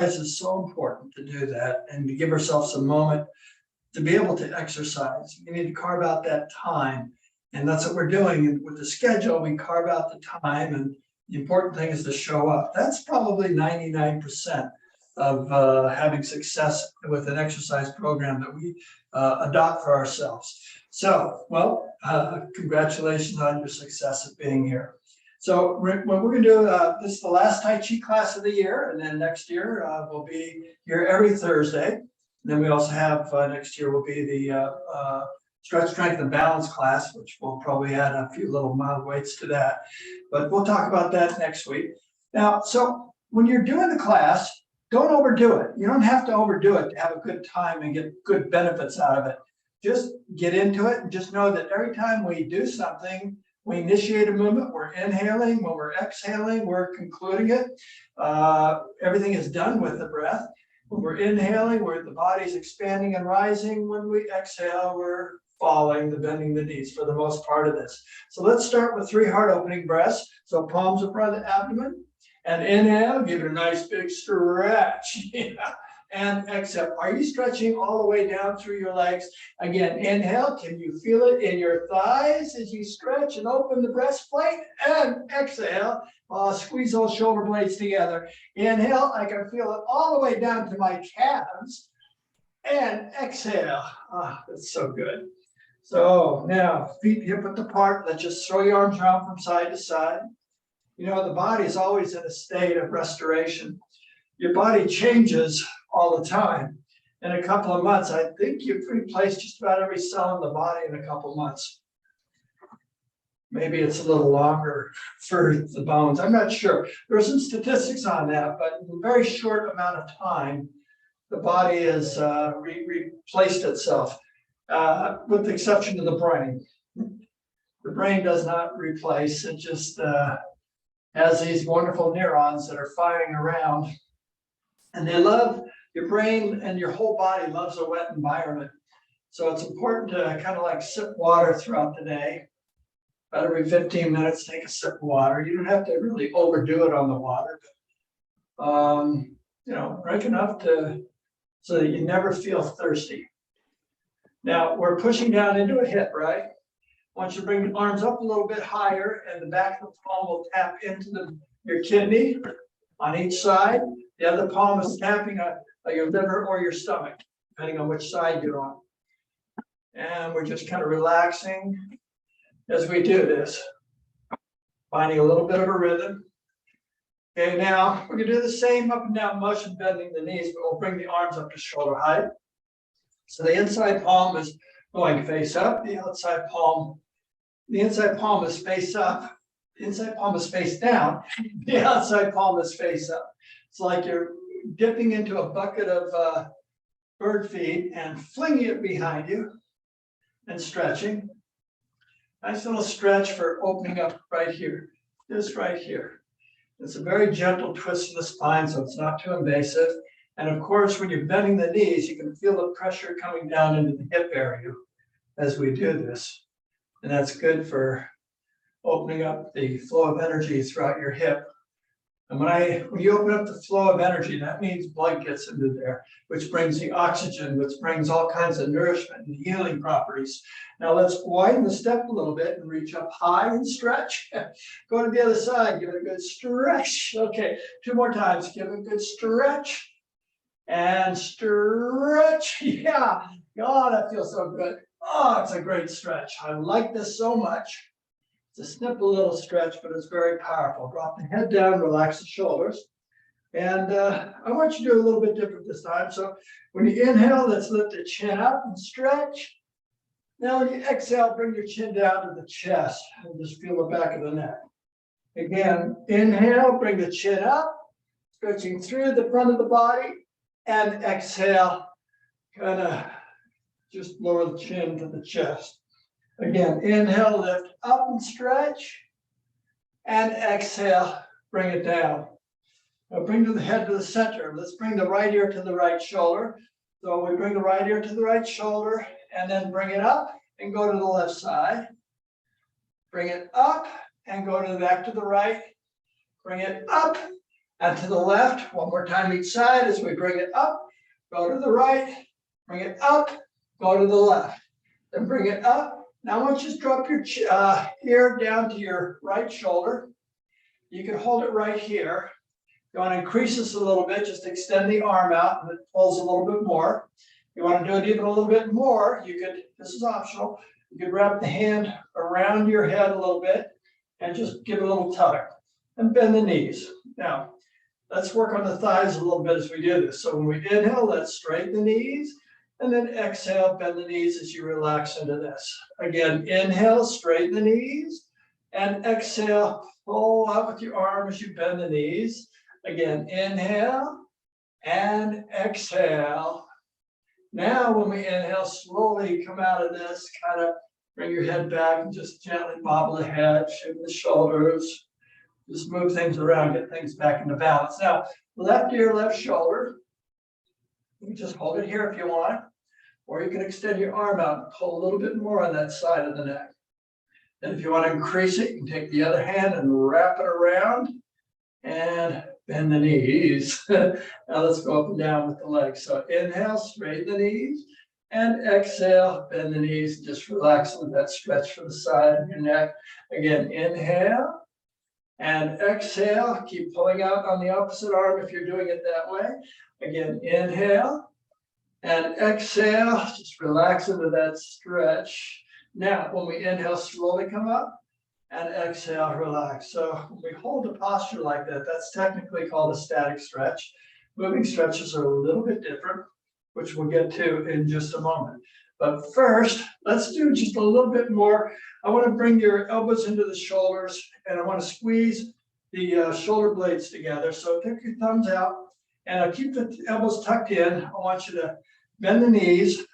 is so important to do that and to give ourselves a moment to be able to exercise. You need to carve out that time. And that's what we're doing. And with the schedule, we carve out the time, and the important thing is to show up. That's probably 99% of having success with an exercise program that we adopt for ourselves. So, well, congratulations on your success of being here. So what we're going to do, this is the last Tai Chi class of the year, and then next year we'll be here every Thursday. And then we also have next year will be the stretch, strength, and balance class, which we'll probably add a few little mild weights to that. But we'll talk about that next week. Now, so when you're doing the class, don't overdo it. You don't have to overdo it to have a good time and get good benefits out of it. Just get into it and just know that every time we do something, we initiate a movement, we're inhaling. When we're exhaling, we're concluding it. Everything is done with the breath. When we're inhaling, the body's expanding and rising. When we exhale, we're falling, bending the knees for the most part of this. So let's start with 3 heart opening breaths. So palms in front of the abdomen. And inhale, give it a nice big stretch. Yeah. And exhale. Are you stretching all the way down through your legs? Again, inhale. Can you feel it in your thighs as you stretch and open the breastplate? And exhale. Squeeze those shoulder blades together. Inhale. I can feel it all the way down to my calves. And exhale. That's so good. So now, feet hip width apart. Let's just throw your arms around from side to side. You know, the body is always in a state of restoration. Your body changes all the time. In a couple of months, I think you've replaced just about every cell in the body in a couple of months. Maybe it's a little longer for the bones. I'm not sure. There are some statistics on that, but in a very short amount of time, the body has replaced itself, with the exception of the brain. The brain does not replace. It just has these wonderful neurons that are firing around. And they love, your brain and your whole body loves a wet environment. So it's important to kind of like sip water throughout the day. About every 15 minutes, take a sip of water. You don't have to really overdo it on the water. But, drink enough so that you never feel thirsty. Now, we're pushing down into a hip, right? Once you bring the arms up a little bit higher, and the back of the palm will tap into your kidney on each side. The other palm is tapping on your liver or your stomach, depending on which side you're on. And we're just kind of relaxing as we do this, finding a little bit of a rhythm. Okay, now we're going to do the same up and down motion, bending the knees, but we'll bring the arms up to shoulder height. So the inside palm is going face up, the inside palm is face up, the inside palm is face down, the outside palm is face up. It's like you're dipping into a bucket of bird feed and flinging it behind you and stretching. Nice little stretch for opening up right here, just right here. It's a very gentle twist of the spine, so it's not too invasive. And of course, when you're bending the knees, you can feel the pressure coming down into the hip area as we do this. And that's good for opening up the flow of energy throughout your hip. And when you open up the flow of energy, that means blood gets into there, which brings the oxygen, which brings all kinds of nourishment and healing properties. Now let's widen the step a little bit and reach up high and stretch. Go to the other side, give it a good stretch. Okay, 2 more times, give it a good stretch. And stretch, yeah. Oh, that feels so good. Oh, it's a great stretch. I like this so much. It's a simple little stretch, but it's very powerful. Drop the head down, relax the shoulders. And I want you to do a little bit different this time. So when you inhale, let's lift the chin up and stretch. Now when you exhale, bring your chin down to the chest and just feel the back of the neck. Again, inhale, bring the chin up, stretching through the front of the body. And exhale, kind of just lower the chin to the chest. Again, inhale, lift up and stretch. And exhale, bring it down. Now bring the head to the center. Let's bring the right ear to the right shoulder. So we bring the right ear to the right shoulder and then bring it up and go to the left side. Bring it up and go to the back to the right. Bring it up And to the left, one more time each side as we bring it up, go to the right, bring it up, go to the left, then bring it up. Now, once you drop your ear down to your right shoulder, you can hold it right here. You want to increase this a little bit, just extend the arm out and it pulls a little bit more. You want to do it even a little bit more, you could, this is optional, you could wrap the hand around your head a little bit and just give it a little tug and bend the knees. Now, let's work on the thighs a little bit as we do this. So when we inhale, let's straighten the knees, and then exhale, bend the knees as you relax into this. Again, inhale, straighten the knees, and exhale, pull out with your arm as you bend the knees. Again, inhale and exhale. Now, when we inhale, slowly come out of this, kind of bring your head back and just gently bobble the head, shake the shoulders. Just move things around, get things back into balance. Now, left ear, left shoulder. You can just hold it here if you want, or you can extend your arm out and pull a little bit more on that side of the neck. And if you want to increase it, you can take the other hand and wrap it around and bend the knees. Now let's go up and down with the legs. So inhale, straighten the knees, and exhale, bend the knees. Just relax with that stretch for the side of your neck. Again, inhale. And exhale, keep pulling out on the opposite arm if you're doing it that way. Again, inhale and exhale, just relax into that stretch. Now, when we inhale, slowly come up and exhale, relax. So when we hold the posture like that, that's technically called a static stretch. Moving stretches are a little bit different, which we'll get to in just a moment. But first, let's do just a little bit more. I want to bring your elbows into the shoulders, and I want to squeeze the shoulder blades together. So take your thumbs out, and keep the elbows tucked in. I want you to bend the knees.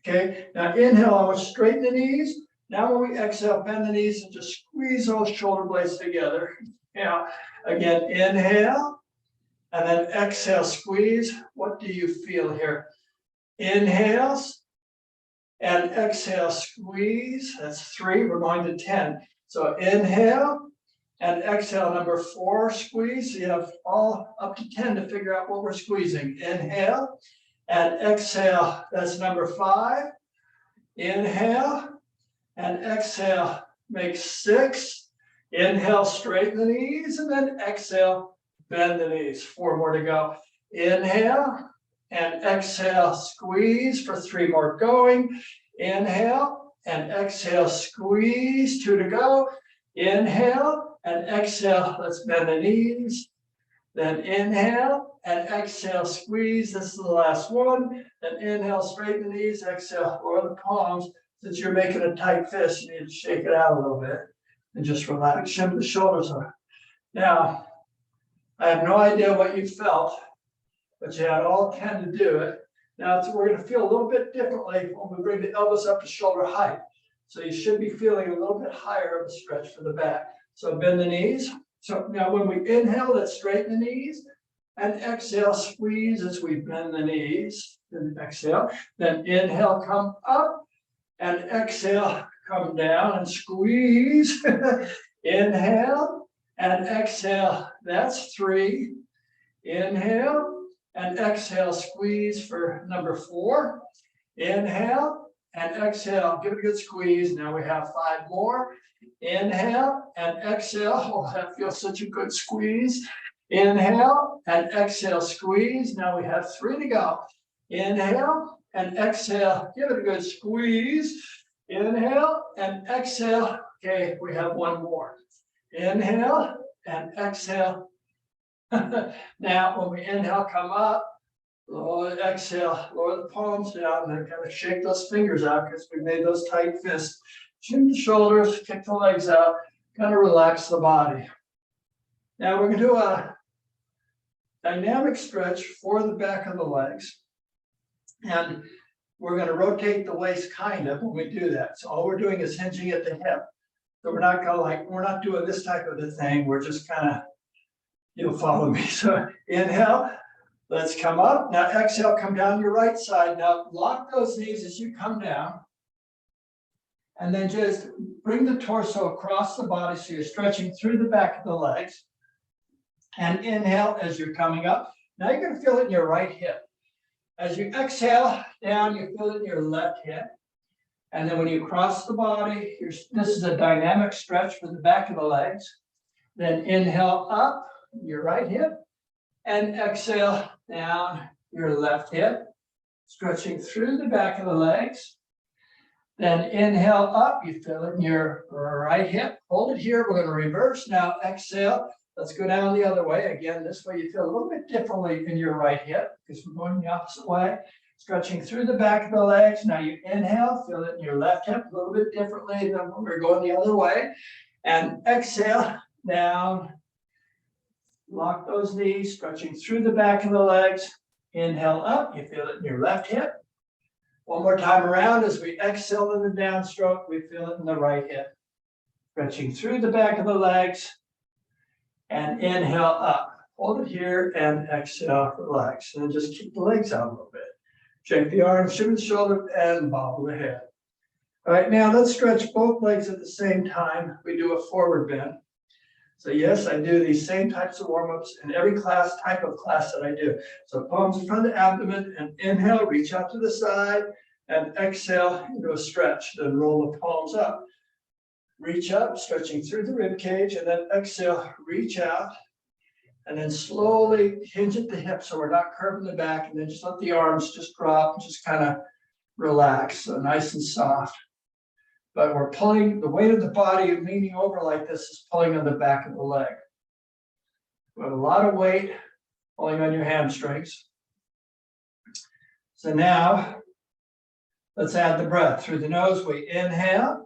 Okay, now inhale, I want you to straighten the knees. Now when we exhale, bend the knees and just squeeze those shoulder blades together. Now, again, inhale, and then exhale, squeeze. What do you feel here? Inhales. And exhale, squeeze. That's 3. We're going to 10. So inhale and exhale, number 4, squeeze. So you have all up to 10 to figure out what we're squeezing. Inhale and exhale. That's number 5. Inhale and exhale. Make 6. Inhale, straighten the knees, and then exhale, bend the knees. 4 more to go. Inhale. And exhale, squeeze for 3 more going. Inhale and exhale, squeeze. 2 to go. Inhale and exhale. Let's bend the knees. Then inhale and exhale, squeeze. This is the last one. Then inhale, straighten the knees. Exhale, lower the palms. Since you're making a tight fist, you need to shake it out a little bit and just relax. Shimmy the shoulders up. Now, I have no idea what you felt, but you had all 10 to do it. Now we're going to feel a little bit differently when we bring the elbows up to shoulder height. So you should be feeling a little bit higher of a stretch for the back. So bend the knees. So now when we inhale, let's straighten the knees. And exhale, squeeze as we bend the knees. And exhale. Then inhale, come up. And exhale, come down and squeeze. Inhale and exhale. That's 3. Inhale. And exhale, squeeze for number 4. Inhale and exhale, give it a good squeeze. Now we have 5 more. Inhale and exhale. Oh, that feels such a good squeeze. Inhale and exhale, squeeze. Now we have 3 to go. Inhale and exhale, give it a good squeeze. Inhale and exhale. Okay, we have 1 more. Inhale and exhale. Now, when we inhale, come up, lower, exhale, lower the palms down, and then kind of shake those fingers out because we made those tight fists. Chin the shoulders, kick the legs out, kind of relax the body. Now, we're going to do a dynamic stretch for the back of the legs. And we're going to rotate the waist kind of when we do that. So all we're doing is hinging at the hip. So we're not going we're not doing this type of a thing. We're just kind of, you'll follow me. So inhale, let's come up. Now exhale, come down your right side. Now lock those knees as you come down. And then just bring the torso across the body so you're stretching through the back of the legs. And inhale as you're coming up. Now you're going to feel it in your right hip. As you exhale down, you feel it in your left hip. And then when you cross the body, this is a dynamic stretch for the back of the legs. Then inhale up your right hip and exhale down your left hip, stretching through the back of the legs. Then inhale up, you feel it in your right hip. Hold it here. We're going to reverse now. Exhale. Let's go down the other way. Again, this way you feel a little bit differently in your right hip because we're going the opposite way. Stretching through the back of the legs. Now you inhale, feel it in your left hip a little bit differently than when we're going the other way. And exhale down. Lock those knees, stretching through the back of the legs. Inhale up, you feel it in your left hip. One more time around as we exhale in the downstroke, we feel it in the right hip. Stretching through the back of the legs and inhale up. Hold it here and exhale, relax. And then just keep the legs out a little bit. Shake the arms, shift the shoulder, and bobble the head. All right, now let's stretch both legs at the same time. We do a forward bend. So yes, I do these same types of warm-ups in every type of class that I do. So palms in front of the abdomen and inhale, reach out to the side and exhale into a stretch. Then roll the palms up. Reach up, stretching through the rib cage, and then exhale, reach out. And then slowly hinge at the hips so we're not curving the back, and then just let the arms just drop, just kind of relax, so nice and soft. But we're pulling, the weight of the body leaning over like this is pulling on the back of the leg. We have a lot of weight pulling on your hamstrings. So now, let's add the breath. Through the nose, we inhale.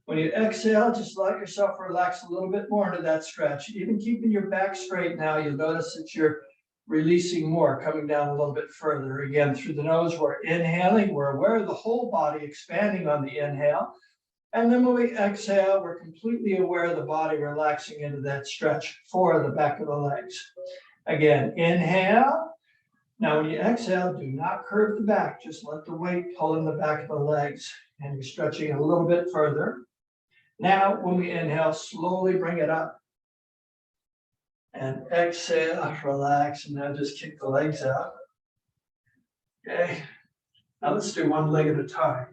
When you exhale, just let yourself relax a little bit more into that stretch. Even keeping your back straight now, you'll notice that you're releasing more, coming down a little bit further. Again, through the nose, we're inhaling. We're aware of the whole body expanding on the inhale. And then when we exhale, we're completely aware of the body relaxing into that stretch for the back of the legs. Again, inhale. Now, when you exhale, do not curve the back. Just let the weight pull in the back of the legs. And you're stretching a little bit further. Now, when we inhale, slowly bring it up. And exhale, relax, and now just kick the legs out. Okay. Now let's do one leg at a time.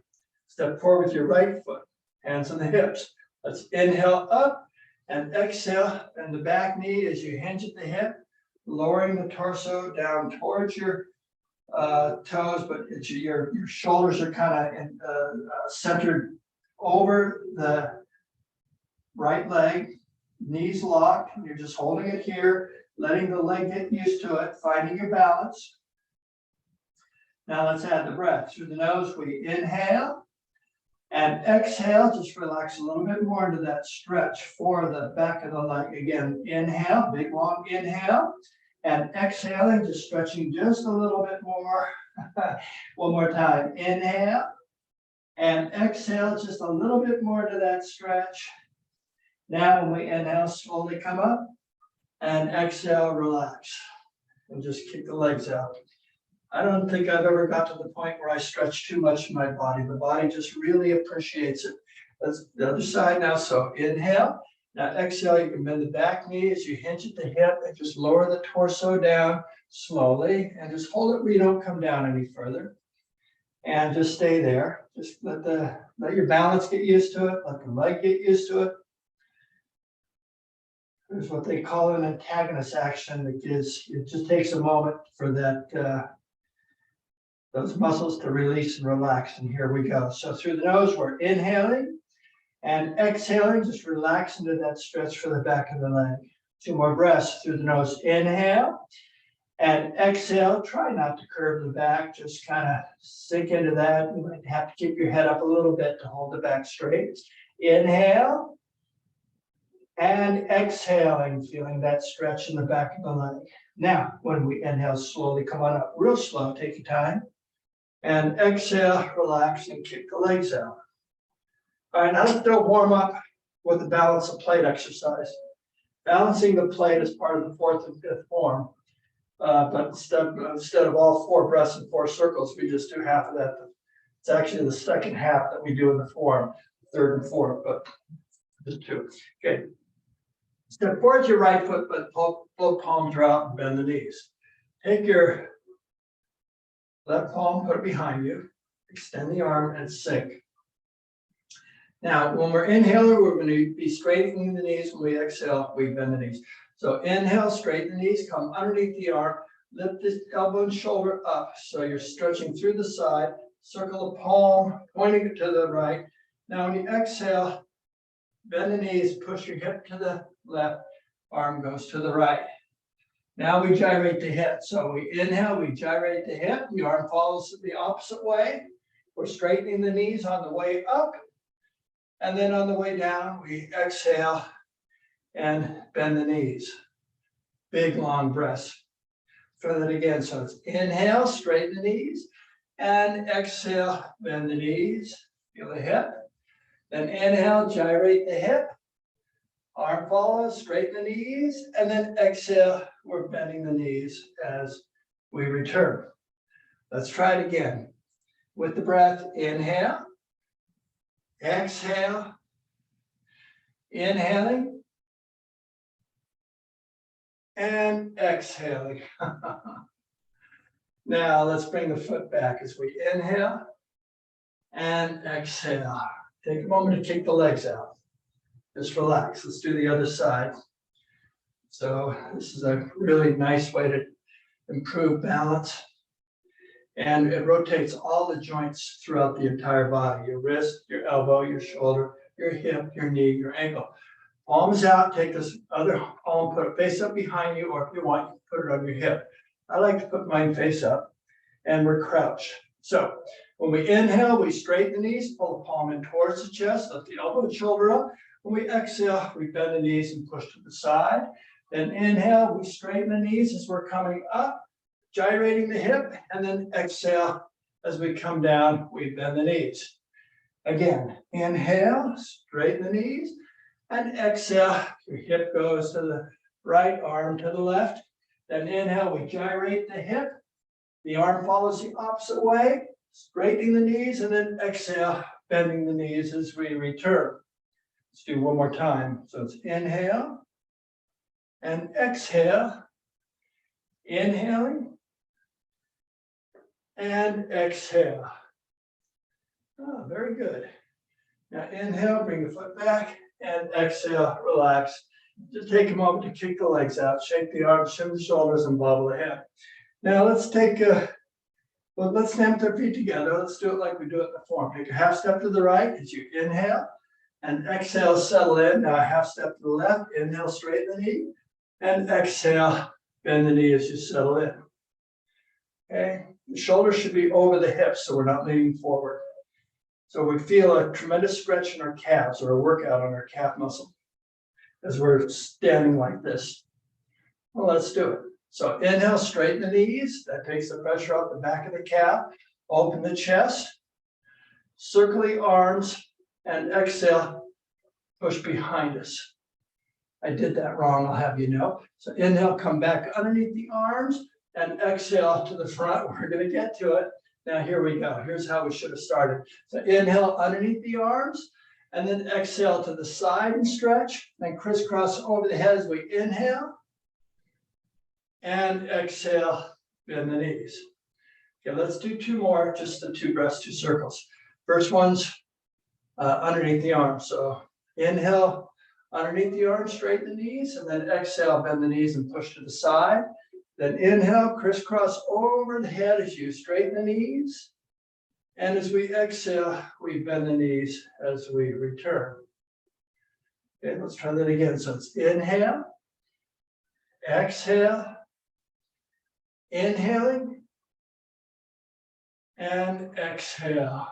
Step forward with your right foot. Hands on the hips. Let's inhale up and exhale. And the back knee as you hinge at the hip, lowering the torso down towards your toes, but your shoulders are kind of centered over the right leg, knees locked. You're just holding it here, letting the leg get used to it, finding your balance. Now let's add the breath. Through the nose, we inhale. And exhale, just relax a little bit more into that stretch for the back of the leg. Again, inhale, big long inhale. And exhaling, just stretching just a little bit more. One more time. Inhale. And exhale, just a little bit more to that stretch. Now, when we inhale, slowly come up. And exhale, relax. And just kick the legs out. I don't think I've ever got to the point where I stretch too much in my body. The body just really appreciates it. That's the other side now. So inhale. Now exhale, you can bend the back knee as you hinge at the hip and just lower the torso down slowly and just hold it where you don't come down any further. And just stay there. Just let your balance get used to it. Let the leg get used to it. There's what they call an antagonist action that it just takes a moment for that those muscles to release and relax. And here we go. So through the nose, we're inhaling and exhaling. Just relax into that stretch for the back of the leg. 2 more breaths through the nose. Inhale and exhale. Try not to curve the back. Just kind of sink into that. You might have to keep your head up a little bit to hold the back straight. Inhale and exhaling, feeling that stretch in the back of the leg. Now, when we inhale, slowly come on up, real slow, take your time. And exhale, relax, and kick the legs out. All right, now let's do a warm up with the balance of plate exercise. Balancing the plate is part of the 4th and 5th form. But instead of all 4 breaths and 4 circles, we just do half of that. It's actually the second half that we do in the form, 3rd and 4th, but just 2. Okay. Step forward your right foot, but both palms are out and bend the knees. Take your left palm, put it behind you, extend the arm and sink. Now, when we're inhaling, we're going to be straightening the knees. When we exhale, we bend the knees. So inhale, straighten the knees, come underneath the arm, lift the elbow and shoulder up. So you're stretching through the side, circle the palm, pointing it to the right. Now, when you exhale, bend the knees, push your hip to the left, arm goes to the right. Now we gyrate the hip. So we inhale, we gyrate the hip, the arm follows the opposite way. We're straightening the knees on the way up. And then on the way down, we exhale and bend the knees. Big, long breaths. Try that again. So it's inhale, straighten the knees, and exhale, bend the knees. Feel the hip. Then inhale, gyrate the hip. Arm follows, straighten the knees, and then exhale, we're bending the knees as we return. Let's try it again. With the breath, inhale, exhale, inhaling, and exhaling. Now let's bring the foot back as we inhale and exhale. Take a moment to kick the legs out. Just relax. Let's do the other side. So this is a really nice way to improve balance. And it rotates all the joints throughout the entire body. Your wrist, your elbow, your shoulder, your hip, your knee, your ankle. Palms out, take this other palm, put it face up behind you, or if you want, you put it on your hip. I like to put mine face up, and we're crouched. So when we inhale, we straighten the knees, pull the palm in towards the chest, lift the elbow and shoulder up. When we exhale, we bend the knees and push to the side. Then inhale, we straighten the knees as we're coming up, gyrating the hip, and then exhale, as we come down, we bend the knees. Again, inhale, straighten the knees, and exhale, your hip goes to the right, arm to the left. Then inhale, we gyrate the hip, the arm follows the opposite way, straightening the knees, and then exhale, bending the knees as we return. Let's do one more time. So it's inhale and exhale, inhaling and exhale. Oh, very good. Now inhale, bring the foot back, and exhale, relax. Just take a moment to kick the legs out, shake the arms, shim the shoulders, and bobble the head. Now let's take let's stamp their feet together. Let's do it like we do it in the form. Take a half step to the right as you inhale. And exhale, settle in. Now a half step to the left. Inhale, straighten the knee. And exhale, bend the knee as you settle in. Okay. The shoulders should be over the hips so we're not leaning forward. So we feel a tremendous stretch in our calves or a workout on our calf muscle as we're standing like this. Well, let's do it. So inhale, straighten the knees. That takes the pressure off the back of the calf. Open the chest. Circle the arms. And exhale, push behind us. I did that wrong, I'll have you know. So inhale, come back underneath the arms, and exhale to the front. We're going to get to it. Now here we go. Here's how we should have started. So inhale underneath the arms, and then exhale to the side and stretch, then crisscross over the head as we inhale, and exhale, bend the knees. Okay, let's do two more, just the two breaths, two circles. First one's underneath the arms. So inhale, underneath the arms, straighten the knees, and then exhale, bend the knees and push to the side. Then inhale, crisscross over the head as you straighten the knees. And as we exhale, we bend the knees as we return. Okay, let's try that again. So it's inhale, exhale, inhaling, and exhale.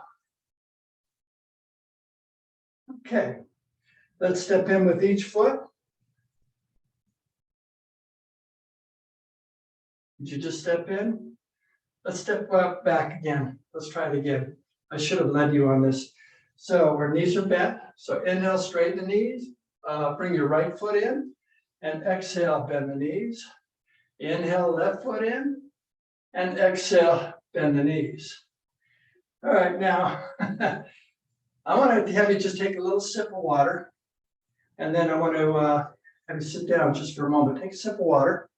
Okay, let's step in with each foot. Did you just step in? Let's step back again. Let's try it again. I should have led you on this. So our knees are bent. So inhale, straighten the knees. Bring your right foot in. And exhale, bend the knees. Inhale, left foot in. And exhale, bend the knees. All right, now I want to have you just take a little sip of water. And then I want to have you sit down just for a moment. Take a sip of water.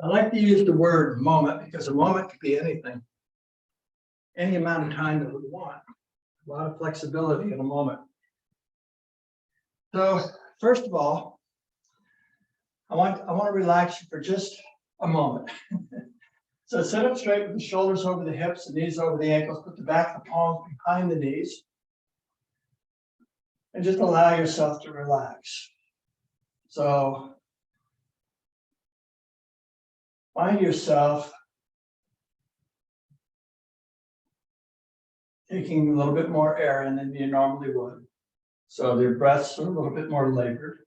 I like to use the word moment because a moment could be anything, any amount of time that we want. A lot of flexibility in a moment. So first of all, I want to relax you for just a moment. So sit up straight with the shoulders over the hips, the knees over the ankles, put the back of the palms behind the knees, and just allow yourself to relax. So find yourself taking a little bit more air in than you normally would. So your breaths are a little bit more labored.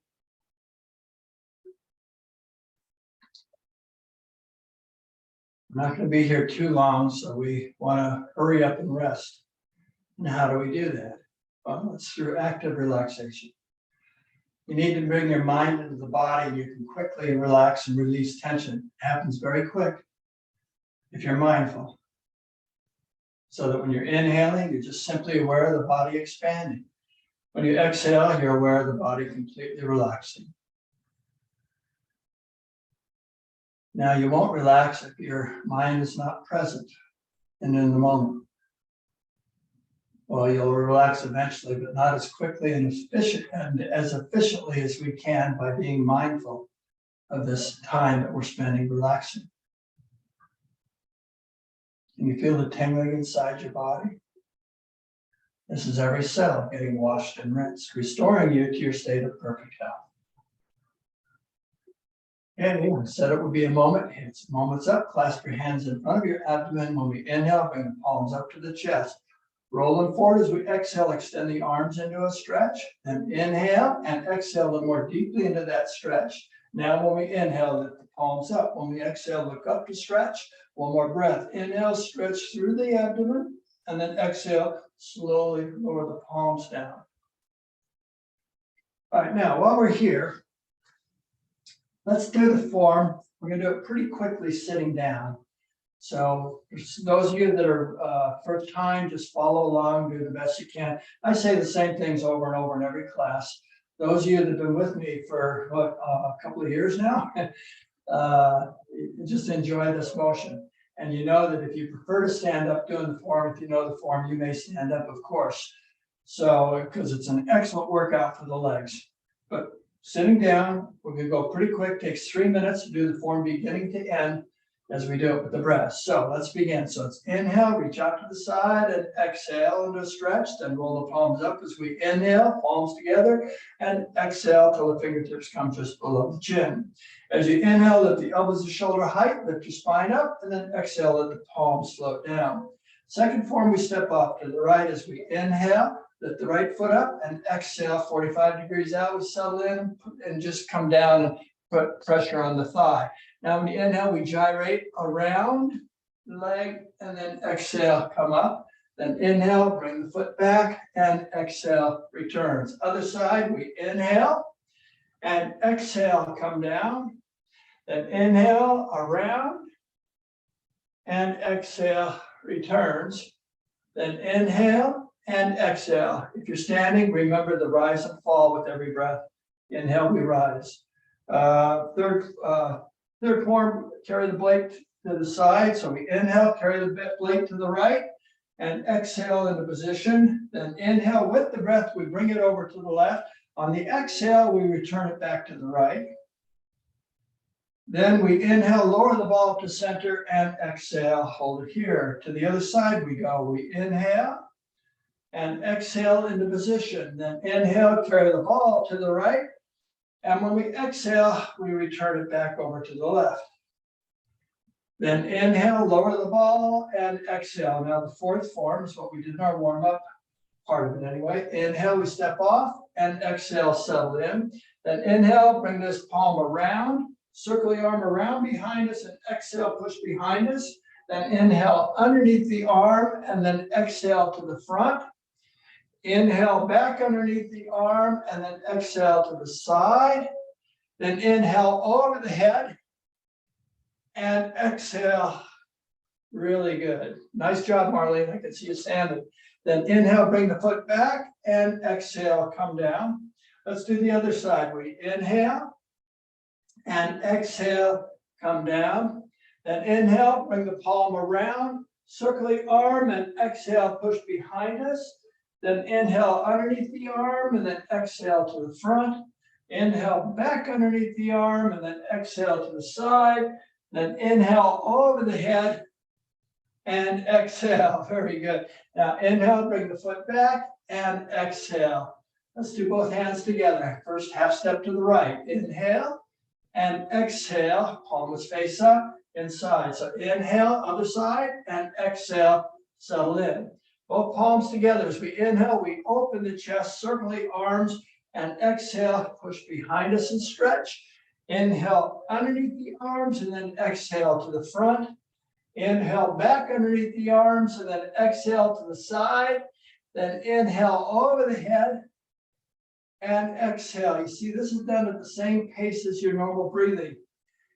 I'm not going to be here too long, so we want to hurry up and rest. And how do we do that? Well, it's through active relaxation. You need to bring your mind into the body, and you can quickly relax and release tension. It happens very quick if you're mindful. So that when you're inhaling, you're just simply aware of the body expanding. When you exhale, you're aware of the body completely relaxing. Now, you won't relax if your mind is not present and in the moment. Well, you'll relax eventually, but not as quickly and as efficiently as we can by being mindful of this time that we're spending relaxing. Can you feel the tingling inside your body? This is every cell getting washed and rinsed, restoring you to your state of perfect health. And you said it would be a moment. It's moments up. Clasp your hands in front of your abdomen. When we inhale, bring the palms up to the chest. Roll them forward as we exhale, extend the arms into a stretch. And inhale and exhale them more deeply into that stretch. Now when we inhale, lift the palms up. When we exhale, look up to stretch. One more breath. Inhale, stretch through the abdomen. And then exhale, slowly lower the palms down. All right, now while we're here, let's do the form. We're going to do it pretty quickly sitting down. So those of you that are first time, just follow along, do the best you can. I say the same things over and over in every class. Those of you that have been with me for a couple of years now, just enjoy this motion. And you know that if you prefer to stand up doing the form, if you know the form, you may stand up, of course. So, because it's an excellent workout for the legs. But sitting down, we're going to go pretty quick. Takes 3 minutes to do the form beginning to end as we do it with the breath. So let's begin. So it's inhale, reach out to the side, and exhale into a stretch. Then roll the palms up as we inhale, palms together, and exhale till the fingertips come just below the chin. As you inhale, lift the elbows to shoulder height, lift your spine up, and then exhale, let the palms float down. Second form, we step off to the right as we inhale, lift the right foot up, and exhale, 45 degrees out, we settle in and just come down and put pressure on the thigh. Now when you inhale, we gyrate around the leg, and then exhale, come up. Then inhale, bring the foot back, and exhale, returns. Other side, we inhale, and exhale, come down. Then inhale, around, and exhale, returns. Then inhale, and exhale. If you're standing, remember the rise and fall with every breath. Inhale, we rise. Third form, carry the blade to the side. So we inhale, carry the blade to the right, and exhale into position. Then inhale with the breath, we bring it over to the left. On the exhale, we return it back to the right. Then we inhale, lower the ball to center, and exhale, hold it here. To the other side we go. We inhale and exhale into position. Then inhale, carry the ball to the right. And when we exhale, we return it back over to the left. Then inhale, lower the ball, and exhale. Now the fourth form is what we did in our warm-up, part of it anyway. Inhale, we step off, and exhale, settle in. Then inhale, bring this palm around, circle the arm around behind us, and exhale, push behind us. Then inhale underneath the arm, and then exhale to the front. Inhale back underneath the arm, and then exhale to the side. Then inhale over the head, and exhale, Really good. Nice job, Marlene. I can see you standing. Then inhale, bring the foot back, and exhale, come down. Let's do the other side. We inhale and exhale, come down. Then inhale, bring the palm around, circle the arm, and exhale, push behind us. Then inhale underneath the arm, and then exhale to the front. Inhale back underneath the arm, and then exhale to the side. Then inhale over the head, and exhale. Very good. Now inhale, bring the foot back, and exhale. Let's do both hands together. First half step to the right. Inhale and exhale. Palms face up, inside. So inhale, other side, and exhale, settle in. Both palms together. As we inhale, we open the chest, circle the arms, and exhale, push behind us and stretch. Inhale underneath the arms, and then exhale to the front. Inhale back underneath the arms, and then exhale to the side. Then inhale over the head and exhale. You see, this is done at the same pace as your normal breathing.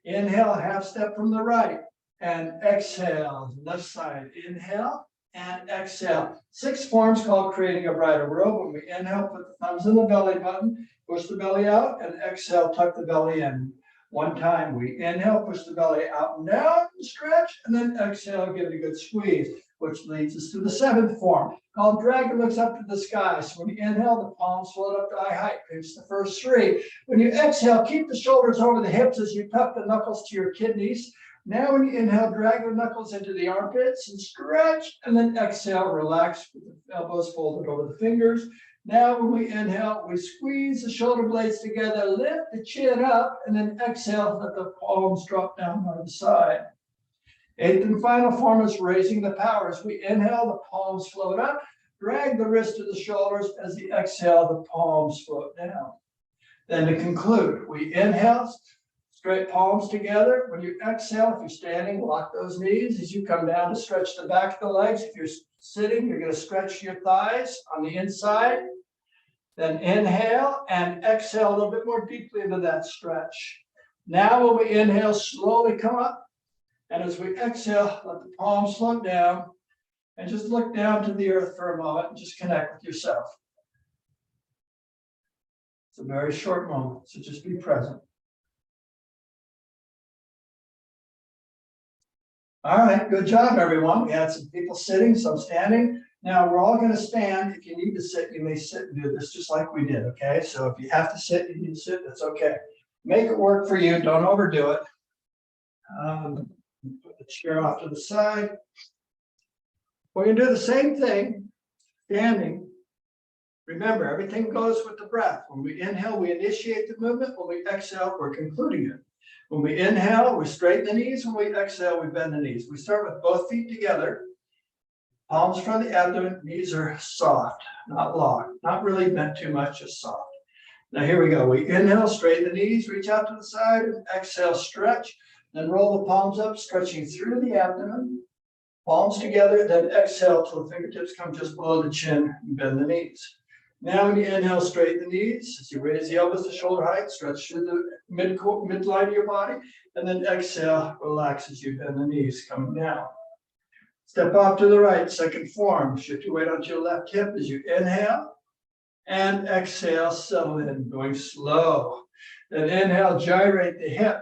Inhale, half step from the right, and exhale, left side. Inhale and exhale. 6 forms called creating a bridal robe. When we inhale, put the thumbs in the belly button, push the belly out, and exhale, tuck the belly in. One time, we inhale, push the belly out and down, stretch, and then exhale, give it a good squeeze, which leads us to the 7th form, called dragon looks up to the sky. So when you inhale, the palms float up to eye height. It's the first 3. When you exhale, keep the shoulders over the hips as you tuck the knuckles to your kidneys. Now when you inhale, drag the knuckles into the armpits and stretch, and then exhale, relax with the elbows folded over the fingers. Now when we inhale, we squeeze the shoulder blades together, lift the chin up, and then exhale, let the palms drop down by the side. 8th and final form is raising the power. As we inhale, the palms float up, drag the wrist to the shoulders. As you exhale, the palms float down. Then to conclude, we inhale, straight palms together. When you exhale, if you're standing, lock those knees. As you come down to stretch the back of the legs. If you're sitting, you're going to stretch your thighs on the inside. Then inhale and exhale a little bit more deeply into that stretch. Now when we inhale, slowly come up. And as we exhale, let the palms float down. And just look down to the earth for a moment and just connect with yourself. It's a very short moment, so just be present. All right, good job, everyone. We had some people sitting, some standing. Now we're all going to stand. If you need to sit, you may sit and do this just like we did, okay? So if you have to sit, you need to sit, that's okay. Make it work for you. Don't overdo it. Put the chair off to the side. We're going to do the same thing, standing. Remember, everything goes with the breath. When we inhale, we initiate the movement. When we exhale, we're concluding it. When we inhale, we straighten the knees. When we exhale, we bend the knees. We start with both feet together. Palms from the abdomen, knees are soft, not locked, not really bent too much, just soft. Now here we go. We inhale, straighten the knees, reach out to the side, and exhale, stretch. Then roll the palms up, stretching through the abdomen. Palms together, then exhale till the fingertips come just below the chin and bend the knees. Now when you inhale, straighten the knees. As you raise the elbows to shoulder height, stretch through the midline of your body. And then exhale, relax as you bend the knees, coming down. Step off to the right, 2nd form. Shift your weight onto your left hip as you inhale. And exhale, settle in, going slow. Then inhale, gyrate the hip.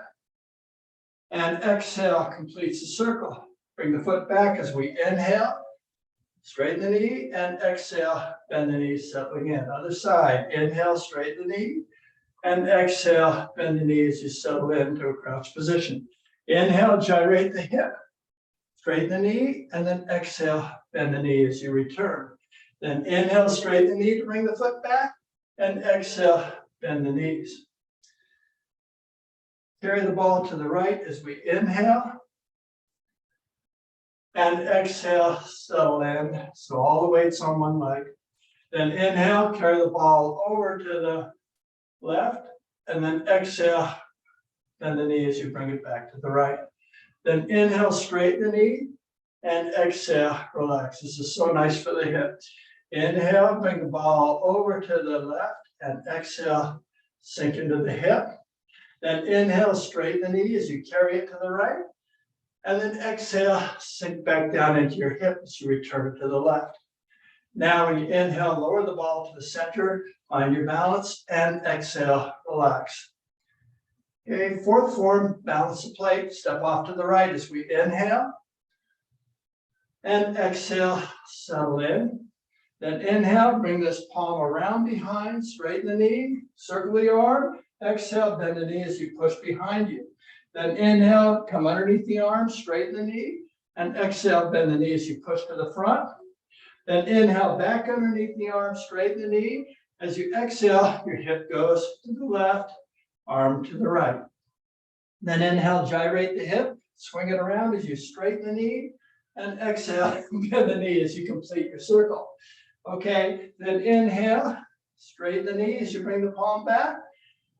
And exhale, completes the circle. Bring the foot back as we inhale. Straighten the knee and exhale, bend the knee, settling in. Other side, inhale, straighten the knee. And exhale, bend the knee as you settle into a crouch position. Inhale, gyrate the hip. Straighten the knee, and then exhale, bend the knee as you return. Then inhale, straighten the knee to bring the foot back, and exhale, bend the knees. Carry the ball to the right as we inhale, and exhale, settle in. So all the weight's on one leg. Then inhale, carry the ball over to the left, and then exhale, bend the knee as you bring it back to the right. Then inhale, straighten the knee, and exhale, relax. This is so nice for the hip. Inhale, bring the ball over to the left, and exhale, sink into the hip. Then inhale, straighten the knee as you carry it to the right. And then exhale, sink back down into your hip as you return it to the left. Now, when you inhale, lower the ball to the center, find your balance, and exhale, relax. Okay, fourth form, balance the plate, step off to the right as we inhale. And exhale, settle in. Then inhale, bring this palm around behind, straighten the knee, circle your arm. Exhale, bend the knee as you push behind you. Then inhale, come underneath the arm, straighten the knee. And exhale, bend the knee as you push to the front. Then inhale, back underneath the arm, straighten the knee. As you exhale, your hip goes to the left, arm to the right. Then inhale, gyrate the hip, swing it around as you straighten the knee. And exhale, bend the knee as you complete your circle. Okay, then inhale, straighten the knee as you bring the palm back.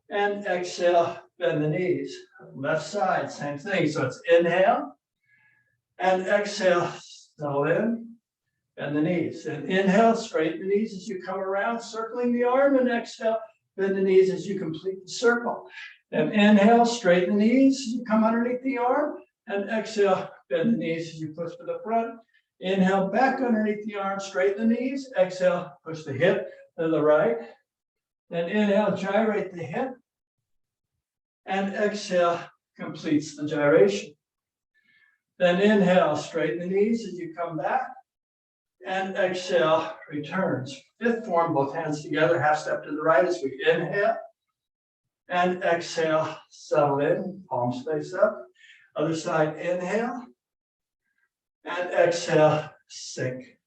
And exhale, bend the knees. Left side, same thing. So it's inhale and exhale, settle in, bend the knees. And inhale, straighten the knees as you come around, circling the arm, and exhale, bend the knees as you complete the circle. And inhale, straighten the knees as you come underneath the arm, and exhale, bend the knees as you push to the front. Inhale, back underneath the arm, straighten the knees. Exhale, push the hip to the right. Then inhale, gyrate the hip. And exhale, completes the gyration. Then inhale, straighten the knees as you come back. And exhale, returns. Fifth form, both hands together, half step to the right as we inhale. And exhale, settle in, palms face up. Other side, inhale. And exhale, sink.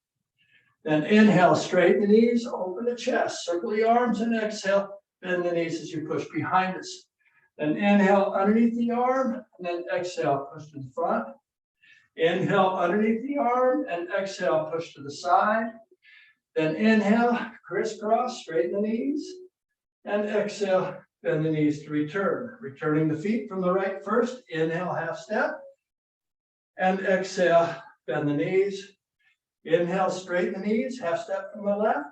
Then inhale, straighten the knees, open the chest, circle the arms, and exhale, bend the knees as you push behind us. Then inhale underneath the arm, and then exhale, push to the front. Inhale underneath the arm, and exhale, push to the side. Then inhale, crisscross, straighten the knees, and exhale, bend the knees to return. Returning the feet from the right first, inhale, half step, and exhale, bend the knees. Inhale, straighten the knees, half step from the left,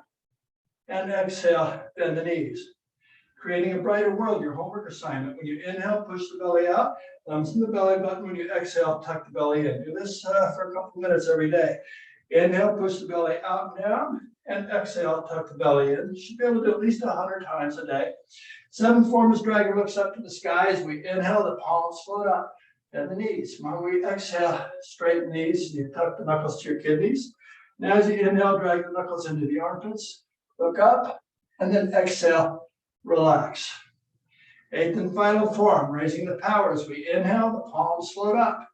and exhale, bend the knees. Creating a brighter world, your homework assignment. When you inhale, push the belly out, thumbs in the belly button. When you exhale, tuck the belly in. Do this for a couple minutes every day. Inhale, push the belly out and down, and exhale, tuck the belly in. You should be able to do at least 100 times a day. Seventh form is dragon looks up to the sky. As we inhale, the palms float up, and the knees. When we exhale, straighten knees, you tuck the knuckles to your kidneys. Now as you inhale, drag the knuckles into the armpits, look up, and then exhale, relax. Eighth and final form, raising the power. As we inhale, the palms float up.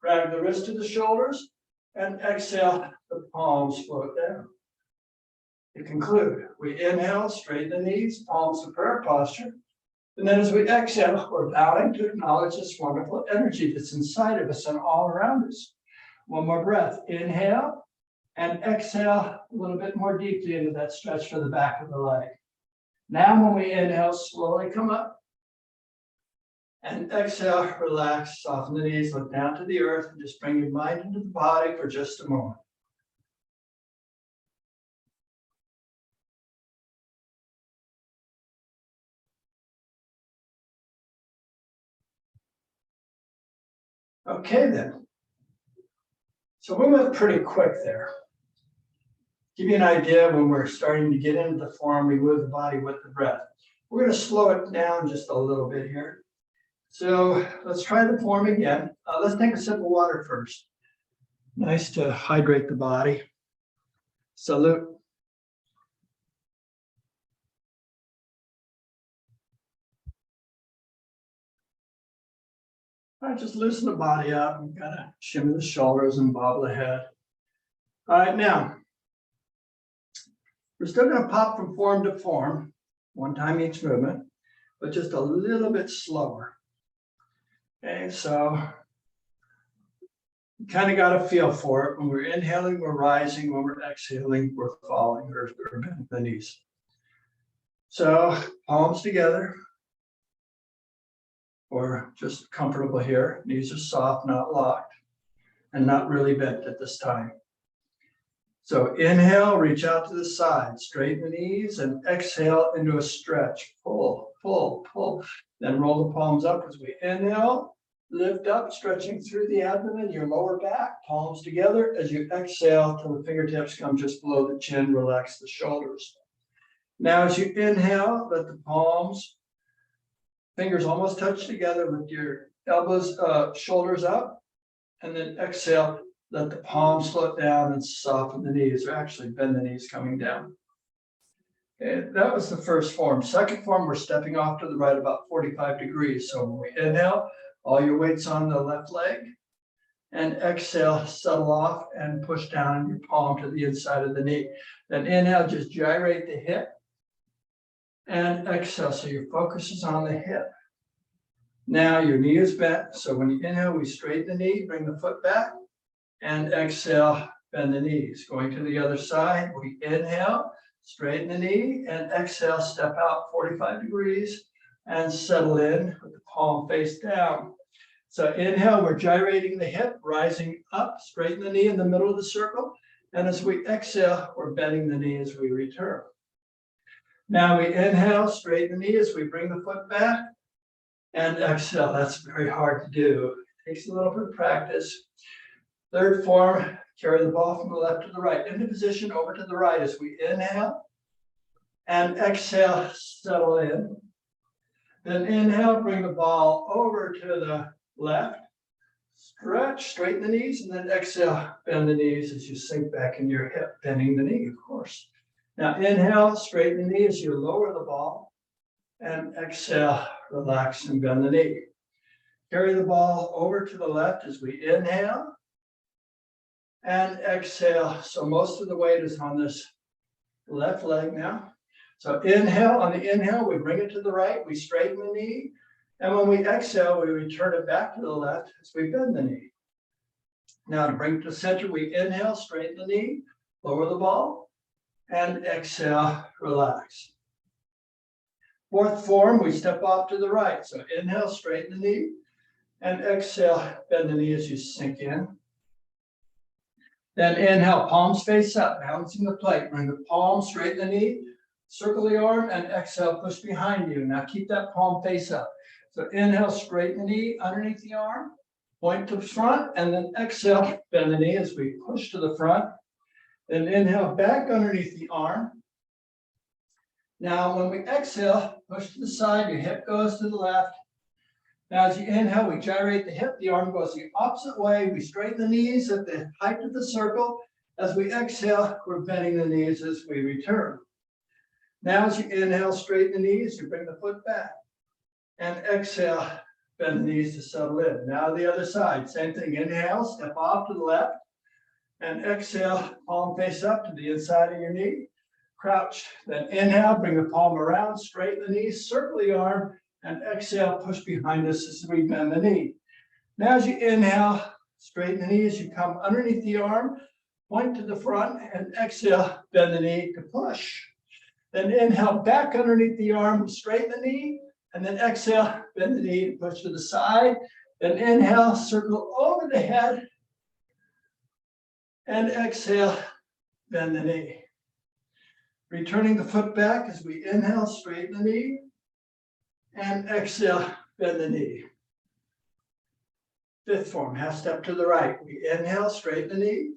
Drag the wrist to the shoulders, and exhale, the palms float down. To conclude, we inhale, straighten the knees, palms to prayer posture. And then as we exhale, we're bowing to acknowledge this wonderful energy that's inside of us and all around us. One more breath. Inhale and exhale a little bit more deeply into that stretch for the back of the leg. Now when we inhale, slowly come up. And exhale, relax, soften the knees, look down to the earth, and just bring your mind into the body for just a moment. Okay then. So we went pretty quick there. Give you an idea when we're starting to get into the form, we move the body with the breath. We're going to slow it down just a little bit here. So let's try the form again. Let's take a sip of water first. Nice to hydrate the body. Salute. All right, just loosen the body up and kind of shimmy the shoulders and bobble the head. All right, now, we're still going to pop from form to form, one time each movement, but just a little bit slower. Okay, so you kind of got a feel for it. When we're inhaling, we're rising. When we're exhaling, we're falling or bending the knees. So palms together. Or just comfortable here. Knees are soft, not locked, and not really bent at this time. So inhale, reach out to the side, straighten the knees, and exhale into a stretch. Pull, pull, pull. Then roll the palms up as we inhale, Lift up, stretching through the abdomen, your lower back, palms together. As you exhale till the fingertips come just below the chin, relax the shoulders. Now, as you inhale, let the palms, fingers almost touch together with your elbows, shoulders up. And then exhale, let the palms float down and soften the knees, or actually bend the knees coming down. Okay, that was the first form. Second form, we're stepping off to the right about 45 degrees. So when we inhale, all your weight's on the left leg. And exhale, settle off and push down your palm to the inside of the knee. Then inhale, just gyrate the hip. And exhale, so your focus is on the hip. Now your knee is bent. So when you inhale, we straighten the knee, bring the foot back. And exhale, bend the knees. Going to the other side, we inhale, straighten the knee, and exhale, step out 45 degrees and settle in with the palm face down. So inhale, we're gyrating the hip, rising up, straighten the knee in the middle of the circle. And as we exhale, we're bending the knee as we return. Now we inhale, straighten the knee as we bring the foot back, and exhale. That's very hard to do. It takes a little bit of practice. Third form, carry the ball from the left to the right. Into position, over to the right as we inhale, and exhale, settle in. Then inhale, bring the ball over to the left, stretch, straighten the knees, and then exhale, bend the knees as you sink back in your hip, bending the knee, of course. Now inhale, straighten the knee as you lower the ball, and exhale, relax and bend the knee. Carry the ball over to the left as we inhale, and exhale. So most of the weight is on this left leg now. So inhale, on the inhale, we bring it to the right, we straighten the knee. And when we exhale, we return it back to the left as we bend the knee. Now to bring it to the center, we inhale, straighten the knee, lower the ball, and exhale, relax. Fourth form, we step off to the right. So inhale, straighten the knee, and exhale, bend the knee as you sink in. Then inhale, palms face up, balancing the plate. Bring the palm, straighten the knee, circle the arm, and exhale, push behind you. Now keep that palm face up. So inhale, straighten the knee underneath the arm, point to the front, and then exhale, bend the knee as we push to the front. Then inhale, back underneath the arm. Now when we exhale, push to the side, your hip goes to the left. Now as you inhale, we gyrate the hip, the arm goes the opposite way. We straighten the knees at the height of the circle. As we exhale, we're bending the knees as we return. Now as you inhale, straighten the knees, you bring the foot back. And exhale, bend the knees to settle in. Now the other side, same thing. Inhale, step off to the left. And exhale, palm face up to the inside of your knee. Crouch. Then inhale, bring the palm around, straighten the knees, circle the arm, and exhale, push behind us as we bend the knee. Now as you inhale, straighten the knee as you come underneath the arm, point to the front, and exhale, bend the knee to push. Then inhale, back underneath the arm, straighten the knee, and then exhale, bend the knee, push to the side. Then inhale, circle over the head, and exhale, bend the knee. Returning the foot back as we inhale, straighten the knee, and exhale, bend the knee. Fifth form, half step to the right. We inhale, straighten the knee,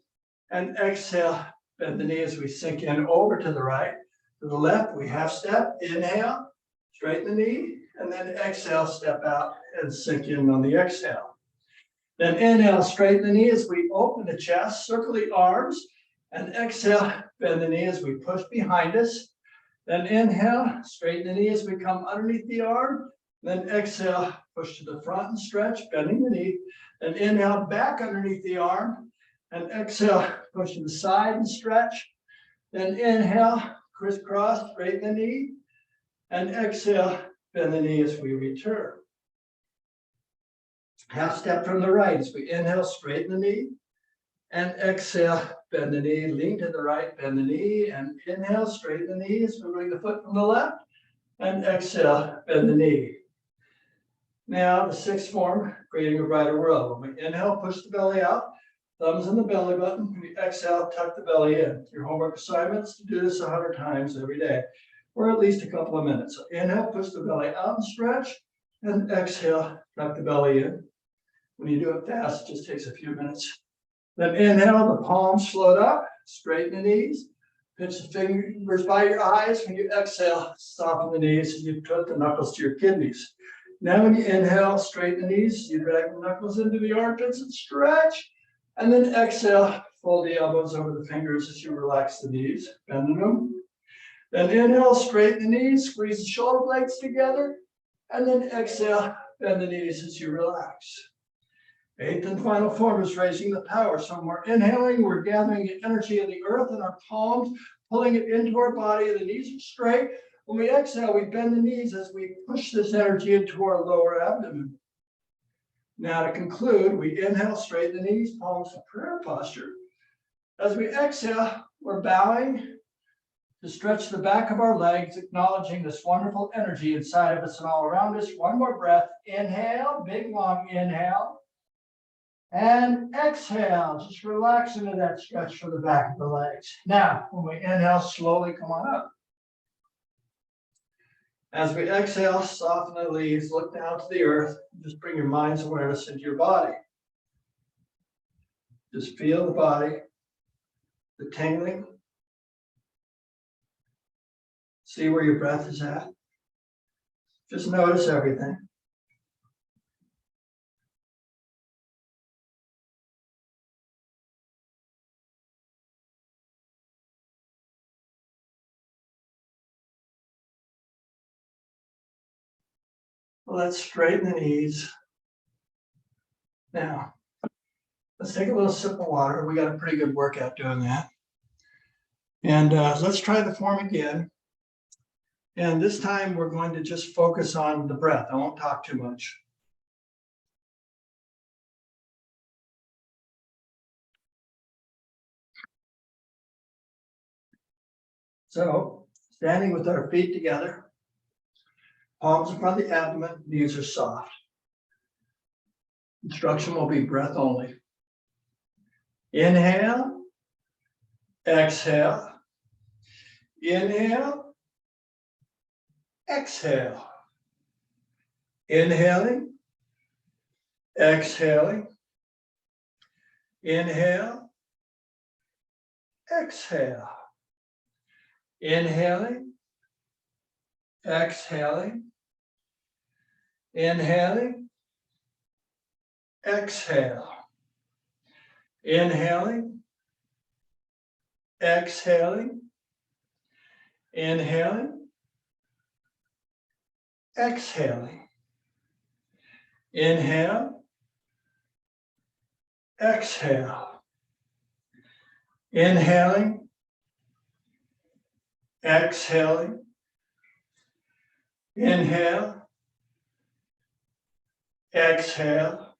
and exhale, bend the knee as we sink in over to the right. To the left, we half step, inhale, straighten the knee, and then exhale, step out and sink in on the exhale. Then inhale, straighten the knee as we open the chest, circle the arms, and exhale, bend the knee as we push behind us. Then inhale, straighten the knee as we come underneath the arm. Then exhale, push to the front and stretch, bending the knee. Then inhale, back underneath the arm. And exhale, push to the side and stretch. Then inhale, crisscross, straighten the knee. And exhale, bend the knee as we return. Half step from the right as we inhale, straighten the knee. And exhale, bend the knee, lean to the right, bend the knee, and inhale, straighten the knee as we bring the foot from the left. And exhale, bend the knee. Now the sixth form, creating a brighter world. When we inhale, push the belly out, thumbs in the belly button. When we exhale, tuck the belly in. Your homework assignment is to do this 100 times every day, or at least a couple of minutes. So inhale, push the belly out and stretch, and exhale, tuck the belly in. When you do it fast, it just takes a few minutes. Then inhale, the palms float up, straighten the knees. Pinch the fingers by your eyes. When you exhale, soften the knees, and you put the knuckles to your kidneys. Now when you inhale, straighten the knees, you drag the knuckles into the armpits and stretch. And then exhale, fold the elbows over the fingers as you relax the knees, bending them. Then inhale, straighten the knees, squeeze the shoulder blades together. And then exhale, bend the knees as you relax. Eighth and final form is raising the power. So when we're inhaling, we're gathering the energy of the earth in our palms, pulling it into our body. The knees are straight. When we exhale, we bend the knees as we push this energy into our lower abdomen. Now to conclude, we inhale, straighten the knees, palms to prayer posture. As we exhale, we're bowing to stretch the back of our legs, acknowledging this wonderful energy inside of us and all around us. One more breath. Inhale, big long inhale. And exhale, just relax into that stretch for the back of the legs. Now, when we inhale, slowly come on up. As we exhale, soften the knees, look down to the earth, just bring your mind's awareness into your body. Just feel the body, the tingling. See where your breath is at. Just notice everything. Let's straighten the knees. Now, let's take a little sip of water. We got a pretty good workout doing that. And let's try the form again. And this time we're going to just focus on the breath. I won't talk too much. So, standing with our feet together, palms in front of the abdomen, knees are soft. Instruction will be breath only. Inhale, exhale. Inhale, exhale. Inhaling, exhaling. Inhale, exhale. Inhaling, exhaling. Inhaling, exhale. Inhaling, exhaling. Inhaling, exhaling. Inhale, exhale. Inhaling, exhaling. Inhale, exhale.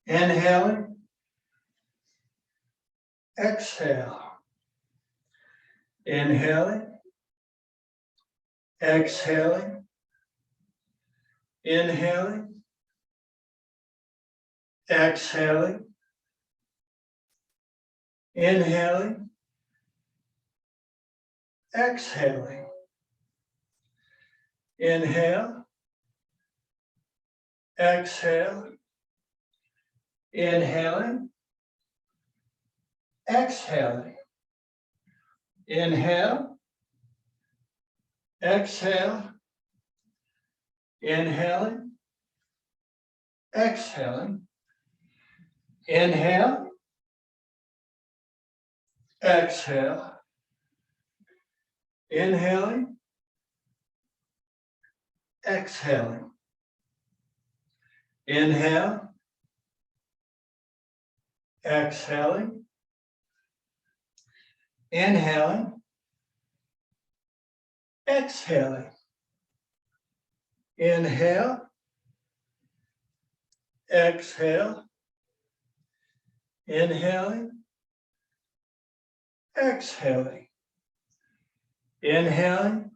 Inhaling, exhale. Inhaling, exhaling. Inhaling, exhaling. Inhaling, exhaling. Inhale, exhale. Inhaling, exhaling. Inhale, exhale. Inhaling, exhaling. Inhale, exhale. Inhaling, exhaling. Inhale, exhaling. Inhaling, exhaling. Inhale, exhale. Inhaling, exhaling. Inhaling,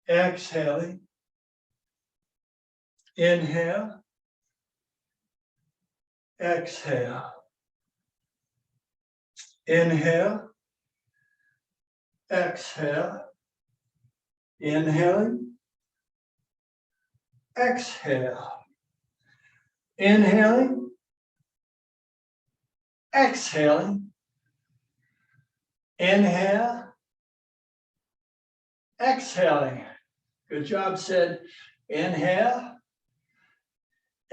exhaling. Inhale, exhale. Inhale, exhale. Inhaling, exhale. Inhaling, exhaling. Inhale, exhaling. Good job, Sid. Inhale,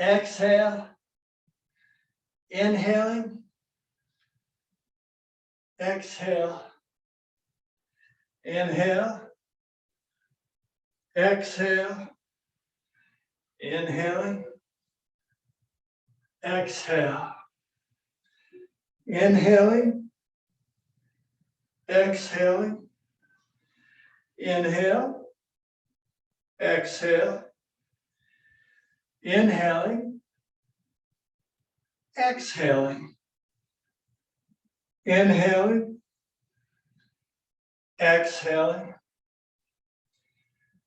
exhale. Inhaling, exhale. Inhale, exhale. Inhaling, exhale. Inhaling, exhaling. Inhale, exhale. Inhaling, exhaling. Inhaling, exhaling.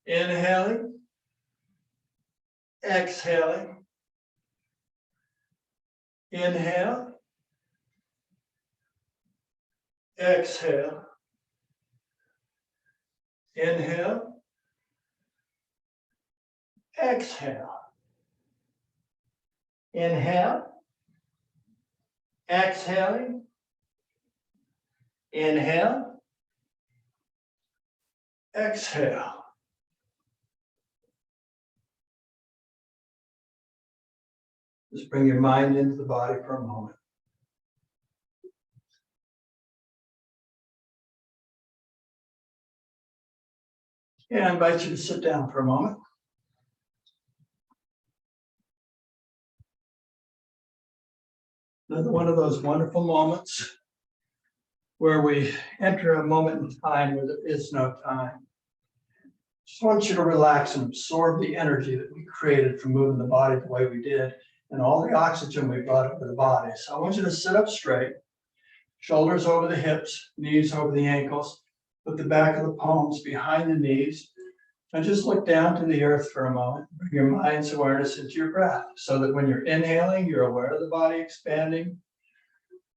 Inhaling, exhaling. Inhale, exhale. Inhale, exhale. Inhale, exhaling. Inhale, exhale. Just bring your mind into the body for a moment. And I invite you to sit down for a moment. Another one of those wonderful moments where we enter a moment in time where there is no time. Just want you to relax and absorb the energy that we created from moving the body the way we did and all the oxygen we brought over the body. So I want you to sit up straight, shoulders over the hips, knees over the ankles, put the back of the palms behind the knees, and just look down to the earth for a moment. Bring your mind's awareness into your breath so that when you're inhaling, you're aware of the body expanding.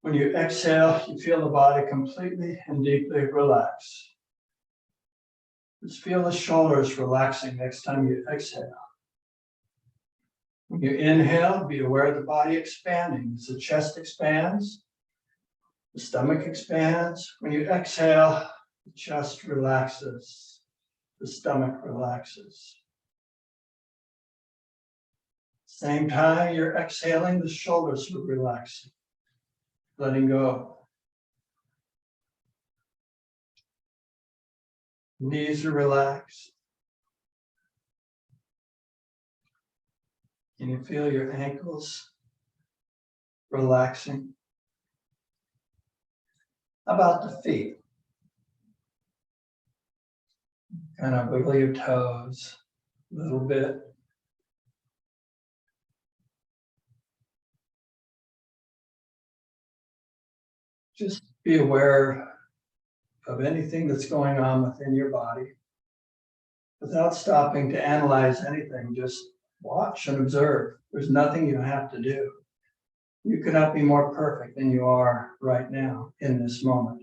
When you exhale, you feel the body completely and deeply relax. Just feel the shoulders relaxing next time you exhale. When you inhale, be aware of the body expanding. As the chest expands, the stomach expands. When you exhale, the chest relaxes, the stomach relaxes. Same time you're exhaling, the shoulders are relaxing, letting go. Knees are relaxed. Can you feel your ankles relaxing? How about the feet? Kind of wiggle your toes a little bit. Just be aware of anything that's going on within your body without stopping to analyze anything. Just watch and observe. There's nothing you have to do. You cannot be more perfect than you are right now in this moment.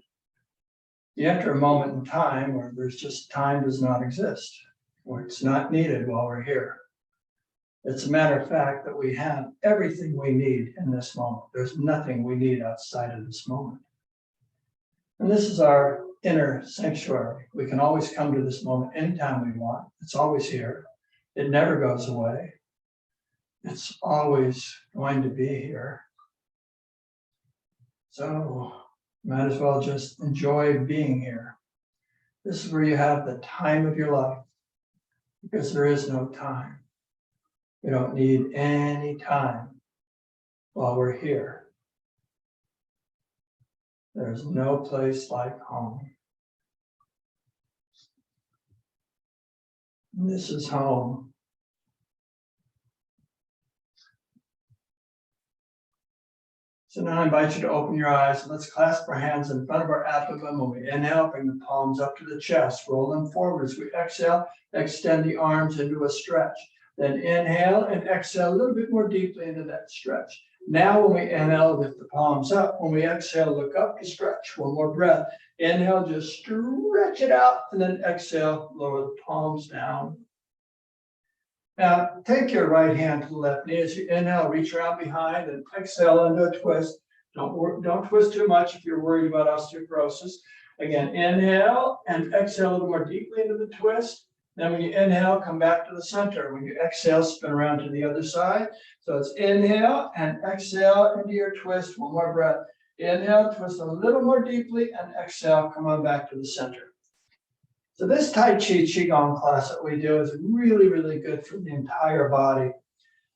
You enter a moment in time where there's just time does not exist, where it's not needed while we're here. It's a matter of fact that we have everything we need in this moment. There's nothing we need outside of this moment. And this is our inner sanctuary. We can always come to this moment anytime we want. It's always here. It never goes away. It's always going to be here. So might as well just enjoy being here. This is where you have the time of your life, because there is no time. We don't need any time while we're here. There's no place like home. This is home. So now I invite you to open your eyes and let's clasp our hands in front of our abdomen. When we inhale, bring the palms up to the chest, roll them forward. As we exhale, extend the arms into a stretch. Then inhale and exhale a little bit more deeply into that stretch. Now when we inhale, lift the palms up. When we exhale, look up to stretch. One more breath. Inhale, just stretch it out. And then exhale, lower the palms down. Now, take your right hand to the left knee. As you inhale, reach around behind and exhale into a twist. Don't twist too much if you're worried about osteoporosis. Again, inhale and exhale a little more deeply into the twist. Then when you inhale, come back to the center. When you exhale, spin around to the other side. So it's inhale and exhale into your twist. One more breath. Inhale, twist a little more deeply, and exhale, come on back to the center. So this Tai Chi Qigong class that we do is really, really good for the entire body.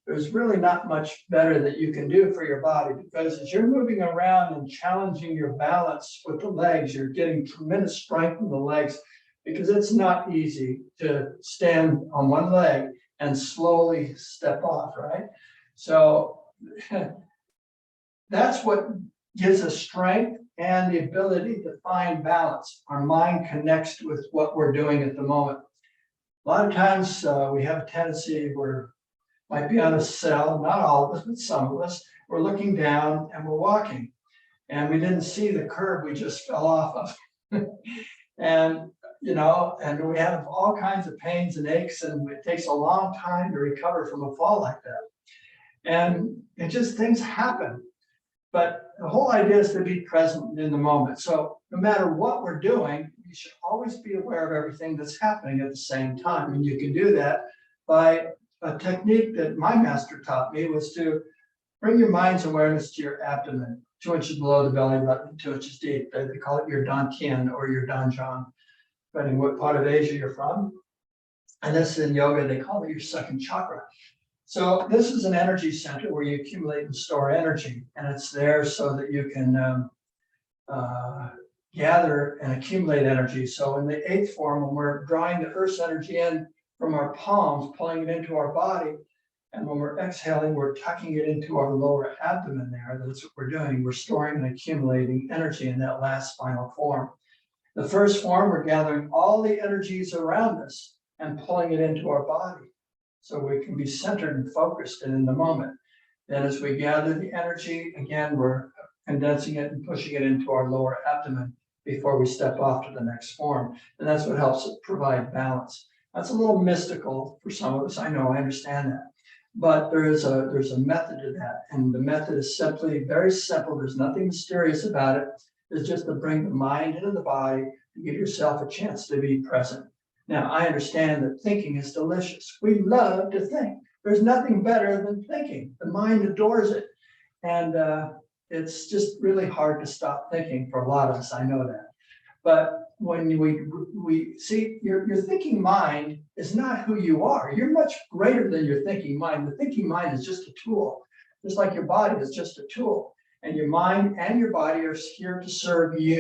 There's really not much better that you can do for your body, because as you're moving around and challenging your balance with the legs, you're getting tremendous strength in the legs, because it's not easy to stand on one leg and slowly step off, right? So that's what gives us strength and the ability to find balance. Our mind connects with what we're doing at the moment. A lot of times we have a tendency, we're might be on a cell, not all of us, but some of us, we're looking down and we're walking. And we didn't see the curb we just fell off of. And, and we have all kinds of pains and aches, and it takes a long time to recover from a fall like that. And it just, things happen. But the whole idea is to be present in the moment. So no matter what we're doing, you should always be aware of everything that's happening at the same time. And you can do that by a technique that my master taught me, was to bring your mind's awareness to your abdomen, 2 inches below the belly button, 2 inches deep. They call it your dantian or your danjian, depending what part of Asia you're from. And this in yoga, they call it your second chakra. So this is an energy center where you accumulate and store energy, and it's there so that you can gather and accumulate energy. So in the 8th form, when we're drawing the Earth's energy in from our palms, pulling it into our body, and when we're exhaling, we're tucking it into our lower abdomen there. That's what we're doing. We're storing and accumulating energy in that last final form. The 1st form, we're gathering all the energies around us and pulling it into our body, so we can be centered and focused and in the moment. Then as we gather the energy, again, we're condensing it and pushing it into our lower abdomen before we step off to the next form. And that's what helps it provide balance. That's a little mystical for some of us. I know, I understand that. But there's a method to that. And the method is simply very simple. There's nothing mysterious about it. It's just to bring the mind into the body and give yourself a chance to be present. Now, I understand that thinking is delicious. We love to think. There's nothing better than thinking. The mind adores it. And it's just really hard to stop thinking for a lot of us. I know that. But when we see your thinking mind is not who you are. You're much greater than your thinking mind. The thinking mind is just a tool, just like your body is just a tool. And your mind and your body are here to serve you.